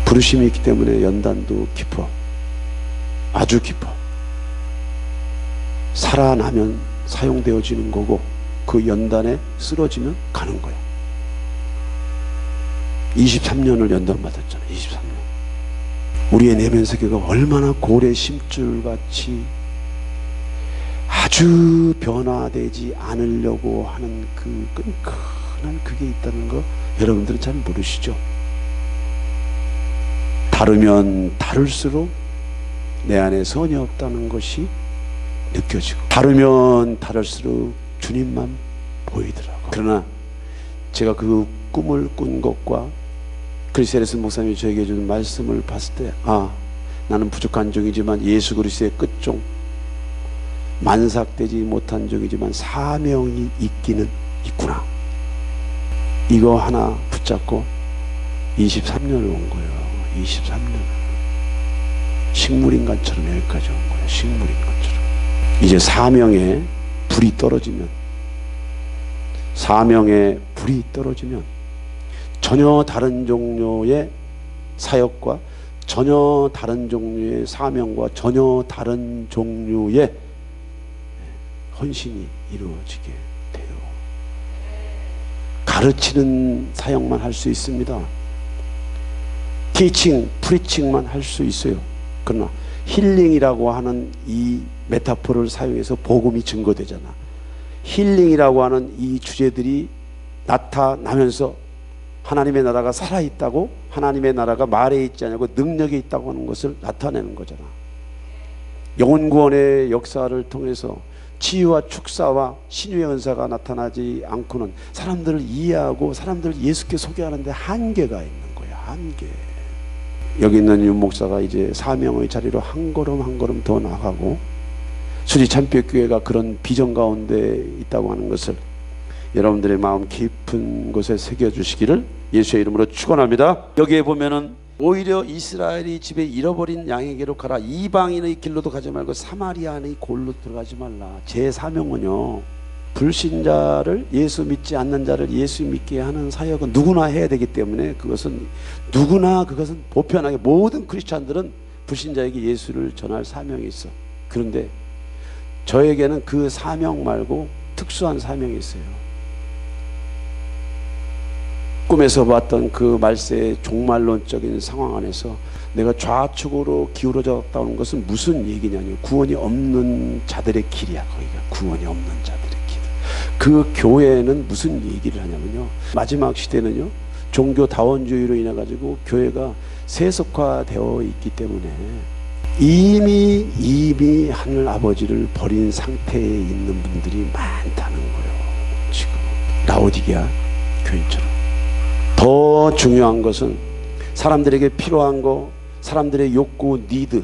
부르심이 있기 때문에 연단도 깊어. 아주 깊어. 살아나면 사용되어지는 거고 그 연단에 쓰러지면 가는 거야. 23년을 연단받았잖아. 23년. 우리의 내면 세계가 얼마나 고래 심줄같이 아주 변화되지 않으려고 하는 그 끈끈한 그게 있다는 거 여러분들은 잘 모르시죠? 다르면 다를수록 내 안에 선이 없다는 것이 느껴지고 다르면 다를수록 주님만 보이더라고. 그러나 제가 그 꿈을 꾼 것과 크리스티안스 목사님이 저에게 준 말씀을 봤을 때 나는 부족한 종이지만 예수 그리스도의 끝종 만삭되지 못한 종이지만 사명이 있기는 있구나. 이거 하나 붙잡고 23년을 온 거예요. 23년. 식물인간처럼 여기까지 온 거예요. 식물인간처럼. 이제 사명에 불이 떨어지면 전혀 다른 종류의 사역과 전혀 다른 종류의 사명과 전혀 다른 종류의 헌신이 이루어지게 돼요. 가르치는 사역만 할 수 있습니다. 티칭, 프리칭만 할 수 있어요. 그러나 힐링이라고 하는 이 메타포를 사용해서 복음이 증거되잖아. 힐링이라고 하는 이 주제들이 나타나면서 하나님의 나라가 살아있다고, 하나님의 나라가 말에 있지 않고 능력이 있다고 하는 것을 나타내는 거잖아. 영혼구원의 역사를 통해서 치유와 축사와 신유의 은사가 나타나지 않고는 사람들을 이해하고 사람들을 예수께 소개하는데 한계가 있는 거야. 한계. 여기 있는 윤 목사가 이제 사명의 자리로 한 걸음 한 걸음 더 나가고 수지 참빛교회가 그런 비전 가운데 있다고 하는 것을 여러분들의 마음 깊은 곳에 새겨주시기를 예수의 이름으로 축원합니다. 여기에 보면은 오히려 이스라엘이 집에 잃어버린 양에게로 가라. 이방인의 길로도 가지 말고 사마리아인의 골로 들어가지 말라. 제 사명은요, 불신자를, 예수 믿지 않는 자를 예수 믿게 하는 사역은 누구나 해야 되기 때문에 그것은 보편하게 모든 크리스찬들은 불신자에게 예수를 전할 사명이 있어. 그런데 저에게는 그 사명 말고 특수한 사명이 있어요. 꿈에서 봤던 그 말세의 종말론적인 상황 안에서 내가 좌측으로 기울어졌다는 것은 무슨 얘기냐면 구원이 없는 자들의 길이야. 거기가 구원이 없는 자들의 길. 그 교회는 무슨 얘기를 하냐면요, 마지막 시대는요 종교다원주의로 인해 가지고 교회가 세속화되어 있기 때문에 이미 하늘 아버지를 버린 상태에 있는 분들이 많다는 거예요. 지금 라오디게아 교인처럼. 더 중요한 것은 사람들에게 필요한 거, 사람들의 욕구, 니드,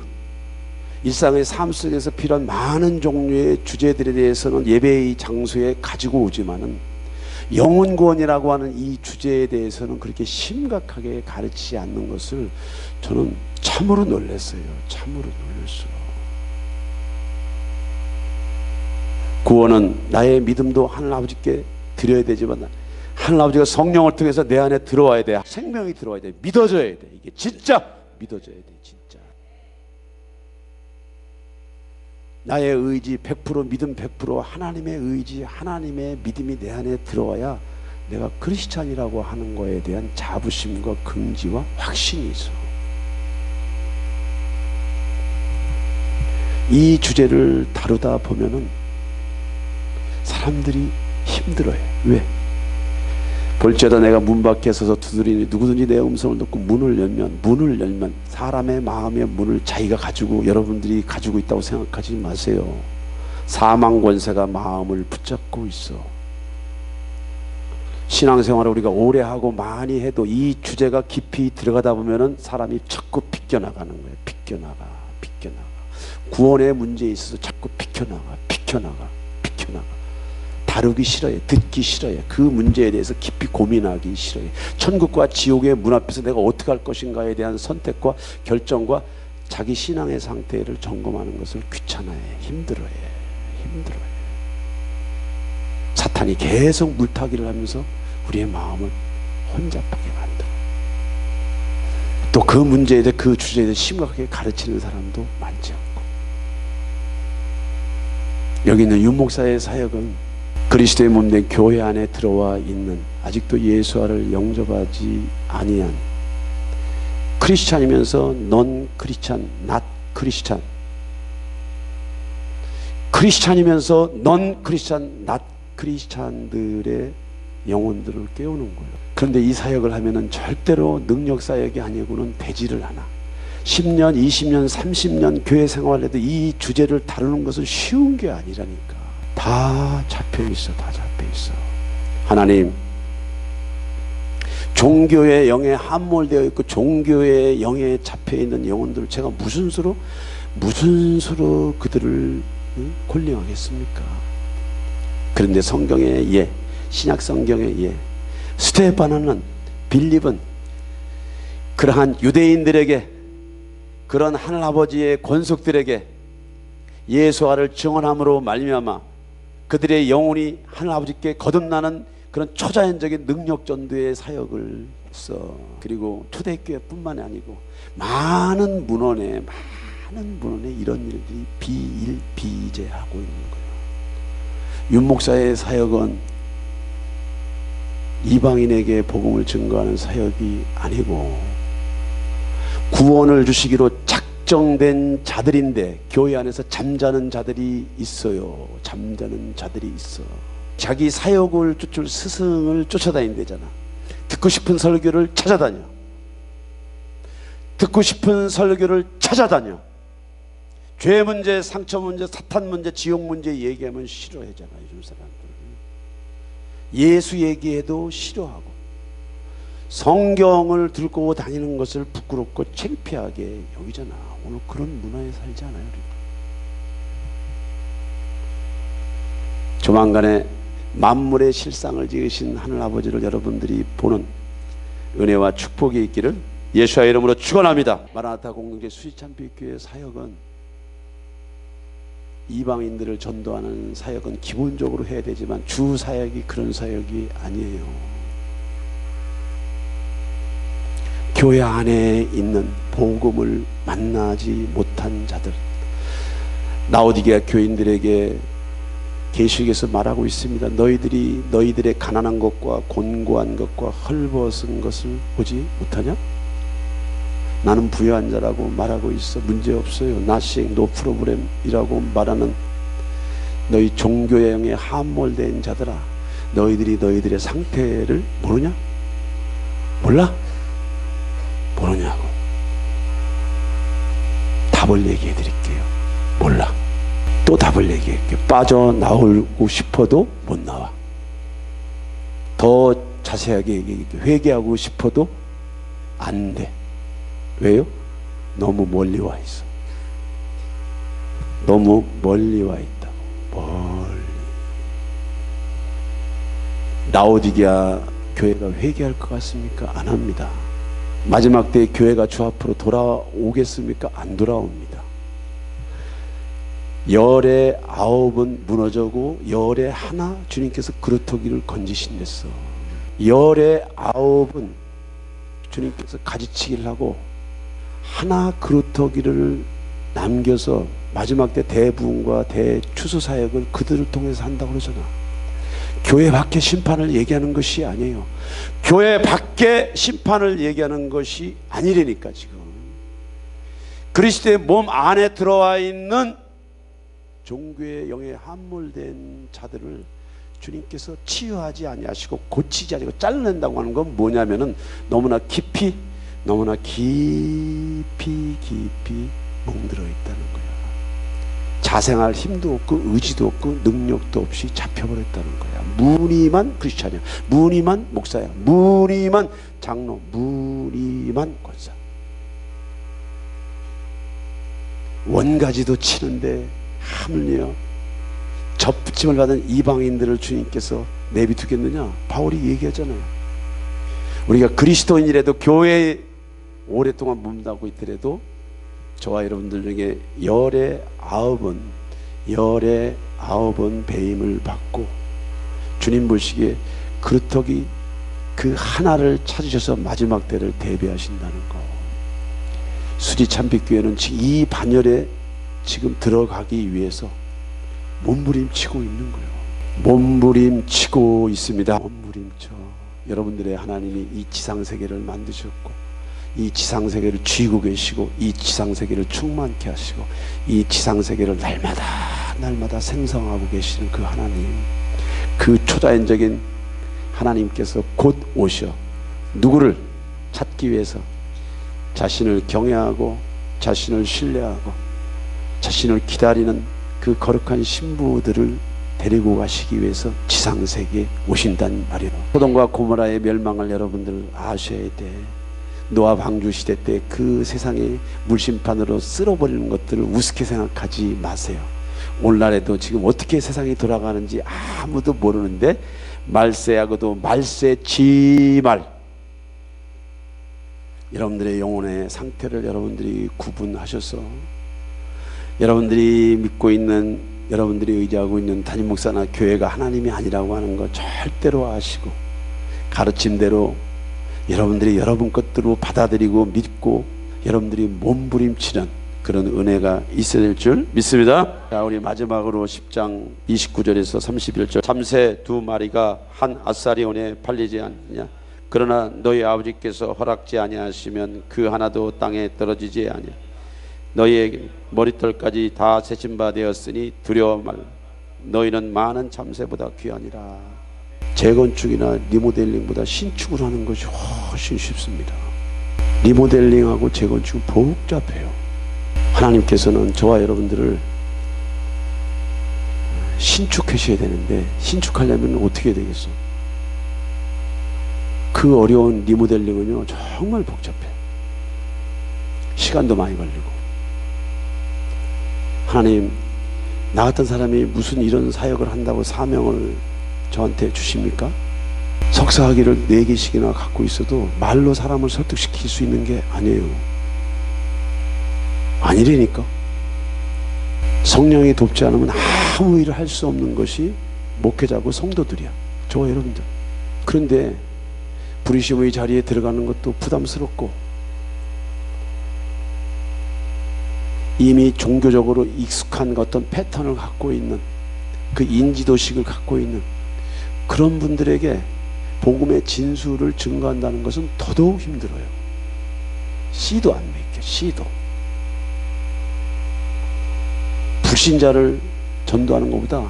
일상의 삶 속에서 필요한 많은 종류의 주제들에 대해서는 예배의 장소에 가지고 오지만은 영혼구원이라고 하는 이 주제에 대해서는 그렇게 심각하게 가르치지 않는 것을 저는 참으로 놀랐어요. 참으로 놀랐어요. 구원은 나의 믿음도 하늘 아버지께 드려야 되지만 하늘 아버지가 성령을 통해서 내 안에 들어와야 돼. 생명이 들어와야 돼. 믿어져야 돼. 이게 진짜 믿어져야 돼. 진짜. 나의 의지 100%, 믿음 100%, 하나님의 의지, 하나님의 믿음이 내 안에 들어와야 내가 크리스찬이라고 하는 거에 대한 자부심과 긍지와 확신이 있어. 이 주제를 다루다 보면은 사람들이 힘들어해. 왜? 볼지어다 내가 문 밖에 서서 두드리니 누구든지 내 음성을 듣고 문을 열면 사람의 마음의 문을 자기가 가지고 여러분들이 가지고 있다고 생각하지 마세요. 사망 권세가 마음을 붙잡고 있어. 신앙생활을 우리가 오래 하고 많이 해도 이 주제가 깊이 들어가다 보면은 사람이 자꾸 비껴나가는 거예요. 비껴나가. 구원의 문제에 있어서 자꾸 비껴나가. 다루기 싫어해. 듣기 싫어해. 그 문제에 대해서 깊이 고민하기 싫어해. 천국과 지옥의 문 앞에서 내가 어떻게 할 것인가에 대한 선택과 결정과 자기 신앙의 상태를 점검하는 것을 귀찮아해. 힘들어해. 사탄이 계속 물타기를 하면서 우리의 마음을 혼잡하게 만들어. 또 그 문제에 대해 그 주제에 대해 심각하게 가르치는 사람도 많지 않고. 여기 있는 윤 목사의 사역은 그리스도의 몸된 교회 안에 들어와 있는 아직도 예수와를 영접하지 아니한 크리스찬이면서 넌 크리스찬, not 크리스찬, 크리스찬이면서 넌 크리스찬, not 크리스찬들의 영혼들을 깨우는 거예요. 그런데 이 사역을 하면은 절대로 능력 사역이 아니고는 되지를 않아. 10년, 20년, 30년 교회 생활해도 이 주제를 다루는 것은 쉬운 게 아니라니까. 다 잡혀있어. 하나님, 종교의 영에 함몰되어 있고 종교의 영에 잡혀있는 영혼들을 제가 무슨 수로 그들을 콜링하겠습니까? 그런데 성경의 신약 성경의 스테파나는 빌립은 그러한 유대인들에게, 그런 하늘아버지의 권속들에게 예수와를 증언함으로 말미암아 그들의 영혼이 하늘아버지께 거듭나는 그런 초자연적인 능력 전도의 사역을 했어. 그리고 초대교회뿐만이 아니고 많은 문헌에 이런 일들이 비일비재하고 있는 거예요. 윤 목사의 사역은 이방인에게 복음을 증거하는 사역이 아니고 구원을 주시기로 작정된 자들인데 교회 안에서 잠자는 자들이 있어요. 자기 사역을 쫓을 스승을 쫓아다닌대잖아. 듣고 싶은 설교를 찾아다녀. 죄 문제, 상처 문제, 사탄 문제, 지옥 문제 얘기하면 싫어하잖아. 요즘 사람들 예수 얘기해도 싫어하고 성경을 들고 다니는 것을 부끄럽고 창피하게 여기잖아. 오늘 그런 문화에 살지 않아요? 우리가? 조만간에 만물의 실상을 지으신 하늘아버지를 여러분들이 보는 은혜와 축복이 있기를 예수의 이름으로 축원합니다. 마라나타 공동체 수지참빛교회 사역은 이방인들을 전도하는 사역은 기본적으로 해야 되지만 주 사역이 그런 사역이 아니에요. 교회 안에 있는 복음을 만나지 못한 자들, 라오디게아 교인들에게 계시록에서 말하고 있습니다. 너희들이 너희들의 가난한 것과 곤고한 것과 헐벗은 것을 보지 못하냐? 나는 부유한 자라고 말하고 있어. 문제없어요. Nothing, no problem 이라고 말하는 너희 종교의 영에 함몰된 자들아, 너희들이 너희들의 상태를 모르냐? 몰라? 모르냐고. 답을 얘기해 드릴게요. 몰라. 또 답을 얘기할게요. 빠져나오고 싶어도 못 나와. 더 자세하게 얘기할게요. 회개하고 싶어도 안 돼. 왜요? 너무 멀리 와 있어. 너무 멀리 와 있다고. 멀리. 라오디게아 교회가 회개할 것 같습니까? 안 합니다. 마지막 때 교회가 주 앞으로 돌아오겠습니까? 안 돌아옵니다. 열의 9은 무너져고 열의 하나 주님께서 그루터기를 건지신댔어. 열의 9은 주님께서 가지치기를 하고 하나 그루터기를 남겨서 마지막 때 대부흥과 대추수 사역을 그들을 통해서 한다고 그러잖아. 교회 밖의 심판을 얘기하는 것이 아니에요. 교회 밖의 심판을 얘기하는 것이 아니라니까. 지금 그리스도의 몸 안에 들어와 있는 종교의 영에 함몰된 자들을 주님께서 치유하지 아니하시고 고치지 아니하고 잘라낸다고 하는 건 뭐냐면은 너무나 깊이 멍들어 있다는 거야. 자생할 힘도 없고 의지도 없고 능력도 없이 잡혀버렸다는 거야. 무늬만 크리스찬이야. 무늬만 목사야. 무늬만 장로. 무늬만 권사. 원가지도 치는데 하물며 접붙임을 받은 이방인들을 주님께서 내비두겠느냐? 바울이 얘기하잖아요. 우리가 그리스도인이라도 교회에 오랫동안 머문다고 있더라도 저와 여러분들 중에 열에 9번 배임을 받고 주님 보시기에 그루터기 그 하나를 찾으셔서 마지막 때를 대비하신다는 거. 수지 참빛교회는 이 반열에 지금 들어가기 위해서 몸부림치고 있는 거예요. 몸부림치고 있습니다. 몸부림쳐. 여러분들의 하나님이 이 지상세계를 만드셨고 이 지상세계를 쥐고 계시고 이 지상세계를 충만케 하시고 이 지상세계를 날마다 생성하고 계시는 그 하나님, 그 초자연적인 하나님께서 곧 오셔 누구를 찾기 위해서 자신을 경외하고 자신을 신뢰하고 자신을 기다리는 그 거룩한 신부들을 데리고 가시기 위해서 지상세계에 오신단 말이에요. 소돔과 고모라의 멸망을 여러분들 아셔야 돼. 노아 방주 시대 때 그 세상의 물심판으로 쓸어버리는 것들을 우습게 생각하지 마세요. 오늘날에도 지금 어떻게 세상이 돌아가는지 아무도 모르는데 말세하고도 말세지말, 여러분들의 영혼의 상태를 여러분들이 구분하셔서 여러분들이 믿고 있는, 여러분들이 의지하고 있는 담임 목사나 교회가 하나님이 아니라고 하는 거 절대로 아시고 가르침대로 여러분들이 여러분 것들로 받아들이고 믿고 여러분들이 몸부림치는 그런 은혜가 있어야 될 줄 믿습니다. 자, 우리 마지막으로 10장 29절에서 31절. 잠새 두 마리가 한 아사리온에 팔리지 않느냐? 그러나 너희 아버지께서 허락지 아니하시면 그 하나도 땅에 떨어지지 아니하. 너희의 머리털까지 다 세신 바 되었으니 두려워 말라. 너희는 많은 잠새보다 귀하니라. 재건축이나 리모델링보다 신축을 하는 것이 훨씬 쉽습니다. 리모델링하고 재건축은 복잡해요. 하나님께서는 저와 여러분들을 신축하셔야 되는데 신축하려면 어떻게 되겠어? 그 어려운 리모델링은요 정말 복잡해요. 시간도 많이 걸리고. 하나님, 나 같은 사람이 무슨 이런 사역을 한다고 사명을 저한테 주십니까? 석사학위를 4개씩이나 갖고 있어도 말로 사람을 설득시킬 수 있는 게 아니에요. 아니라니까. 성령이 돕지 않으면 아무 일을 할 수 없는 것이 목회자고 성도들이야. 저와 여러분들. 그런데 부르심의 자리에 들어가는 것도 부담스럽고 이미 종교적으로 익숙한 어떤 패턴을 갖고 있는 그 인지도식을 갖고 있는 그런 분들에게 복음의 진수를 증거한다는 것은 더더욱 힘들어요. 씨도 안 믿겨. 씨도. 불신자를 전도하는 것보다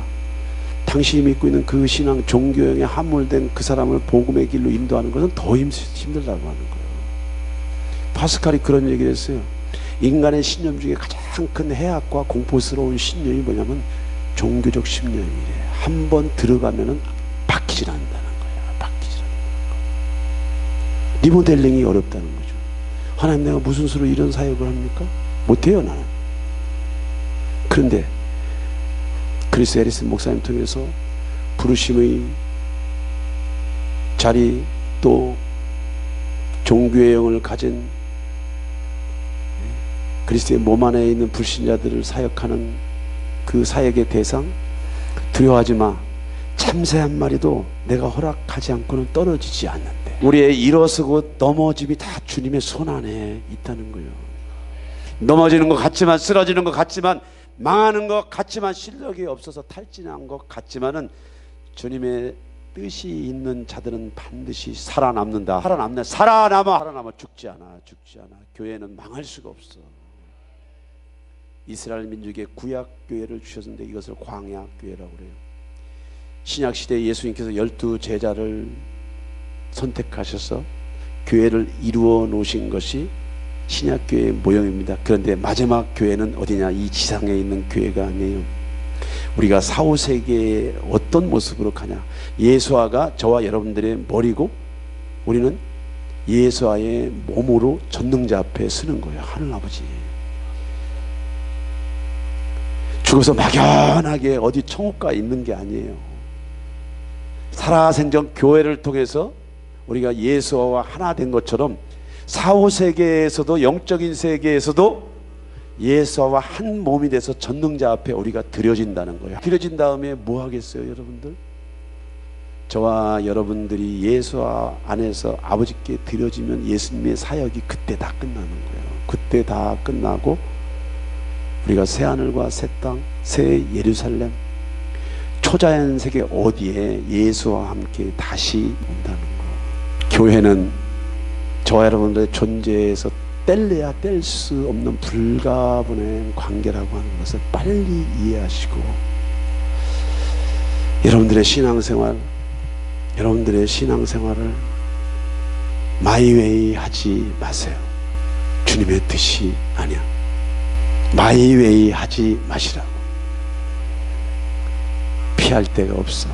당신이 믿고 있는 그 신앙 종교형에 함몰된 그 사람을 복음의 길로 인도하는 것은 더 힘들다고 하는 거예요. 파스칼이 그런 얘기를 했어요. 인간의 신념 중에 가장 큰 해악과 공포스러운 신념이 뭐냐면 종교적 신념이래. 한번 들어가면은 바뀌질 않는다는 거야. 바뀌질 않는다는 거야. 리모델링이 어렵다는 거죠. 하나님, 내가 무슨 수로 이런 사역을 합니까? 못해요, 나는. 그런데 크리스 해리슨 목사님 통해서 부르심의 자리, 또 종교의 영을 가진 그리스도의 몸 안에 있는 불신자들을 사역하는 그 사역의 대상, 두려워하지 마. 참새 한 마리도 내가 허락하지 않고는 떨어지지 않는데. 우리의 일어서고 넘어짐이 다 주님의 손 안에 있다는 거예요. 넘어지는 것 같지만, 쓰러지는 것 같지만, 망하는 것 같지만, 실력이 없어서 탈진한 것 같지만은 주님의 뜻이 있는 자들은 반드시 살아남는다. 살아남아 죽지 않아. 교회는 망할 수가 없어. 이스라엘 민족의 구약 교회를 주셨는데 이것을 광야 교회라고 그래요. 신약시대에 예수님께서 12제자를 선택하셔서 교회를 이루어 놓으신 것이 신약교회의 모형입니다. 그런데 마지막 교회는 어디냐? 이 지상에 있는 교회가 아니에요. 우리가 4, 5세기에 어떤 모습으로 가냐? 예수아가 저와 여러분들의 머리고 우리는 예수아의 몸으로 전능자 앞에 서는 거예요. 하늘아버지. 죽어서 막연하게 어디 천국가에 있는 게 아니에요. 살아생전 교회를 통해서 우리가 예수와 하나 된 것처럼 4, 5세계에서도 영적인 세계에서도 예수와 한 몸이 돼서 전능자 앞에 우리가 드려진다는 거예요. 드려진 다음에 뭐 하겠어요, 여러분들? 저와 여러분들이 예수 안에서 아버지께 드려지면 예수님의 사역이 그때 다 끝나는 거예요. 그때 다 끝나고 우리가 새 하늘과 새 땅, 새 예루살렘, 초자연 세계 어디에 예수와 함께 다시 온다는 거예요. 교회는 저와 여러분들의 존재에서 뗄래야 뗄 수 없는 불가분의 관계라고 하는 것을 빨리 이해하시고 여러분들의 신앙생활을 마이웨이 하지 마세요. 주님의 뜻이 아니야. 마이웨이 하지 마시라고. 피할 데가 없어.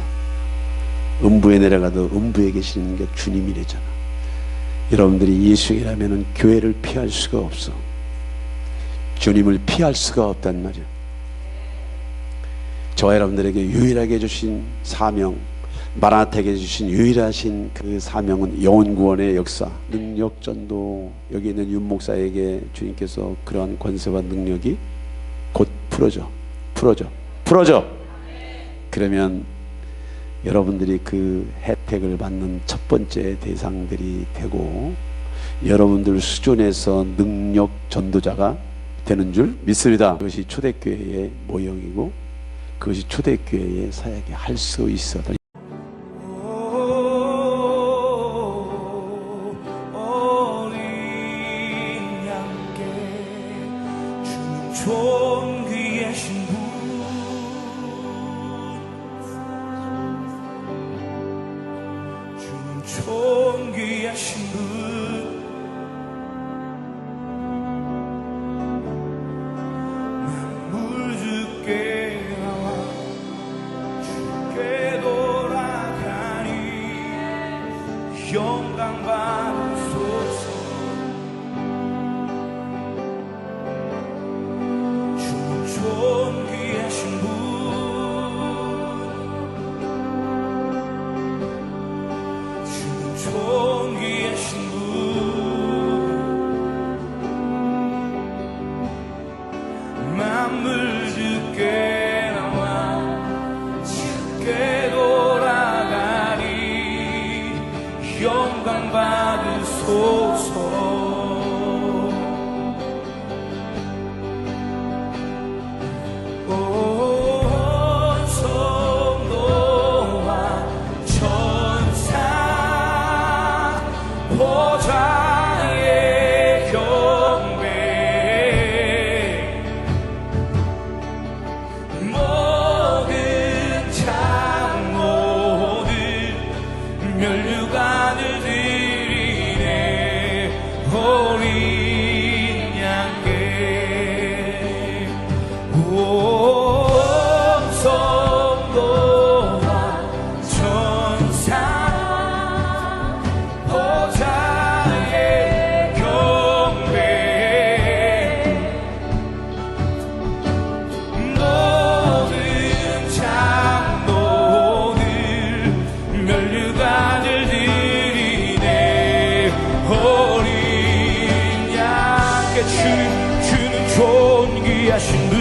음부에 내려가도 음부에 계시는 게 주님이래잖아. 여러분들이 예수이라면 교회를 피할 수가 없어. 주님을 피할 수가 없단 말이야. 저와 여러분들에게 유일하게 주신 사명, 마라나타에게 주신 유일하신 그 사명은 영혼구원의 역사, 능력 전도. 여기 있는 윤 목사에게 주님께서 그러한 권세와 능력이 곧 풀어져. 그러면 여러분들이 그 혜택을 받는 첫 번째 대상들이 되고 여러분들 수준에서 능력 전도자가 되는 줄 믿습니다. 그것이 초대교회의 모형이고 그것이 초대교회의 사역이 할 수 있어. 존귀하신 분, 주는 존귀하신 분, 만물 주께 나와 주께 돌아가니 영광 받으소서. 존귀하신 분, 주는 존귀하신 분, 만물 주께 나와 주께 돌아가니 영광 받으소서. 보좌의 경배 모든 장로들 면류관을 드리네 어린 양께 온 성도와 천사 보좌의 경배 모든 장로들 면류관을 드리네 어린 양께 주는 존귀하신 분,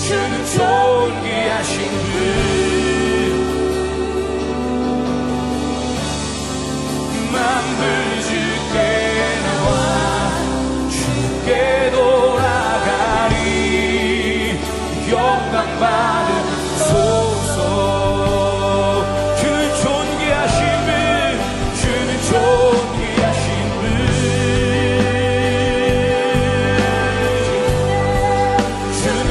주는 존귀하신 분, 만물 주께 나와 주께 돌아가니 영광 받으소서. 주는 존귀하신 분, 주는 존귀하신 분, 주는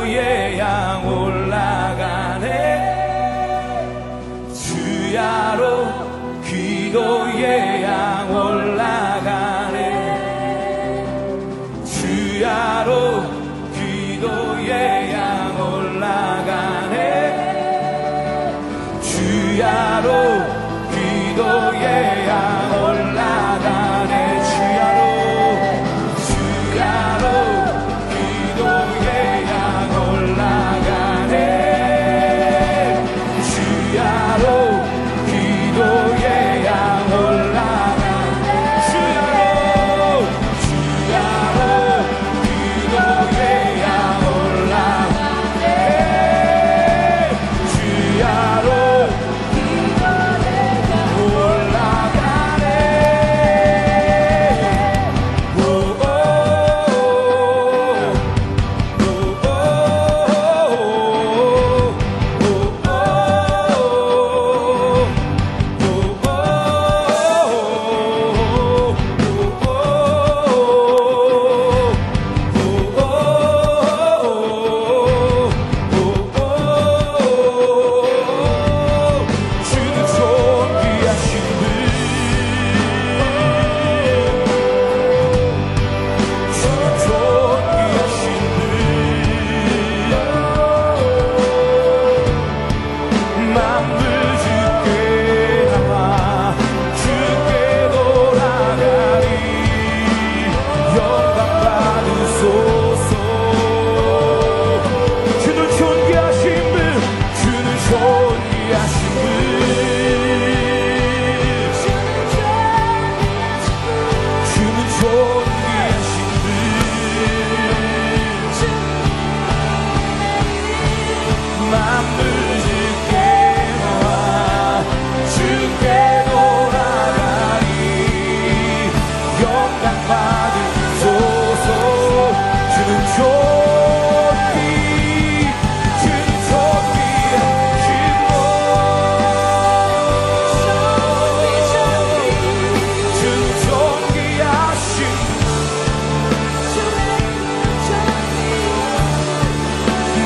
기도의 양 올라가네 주야로 기도의 양 올라가네 주야로 기도의 양 올라가네 주야로 기도의 양 올라가네 주야로 기도의 양 올라가네 주야로 기도의 양 올라가네 주야로 기도의 양 올라가네 주야로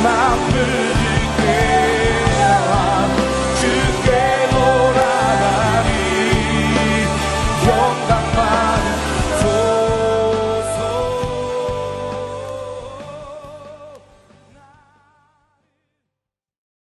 맘을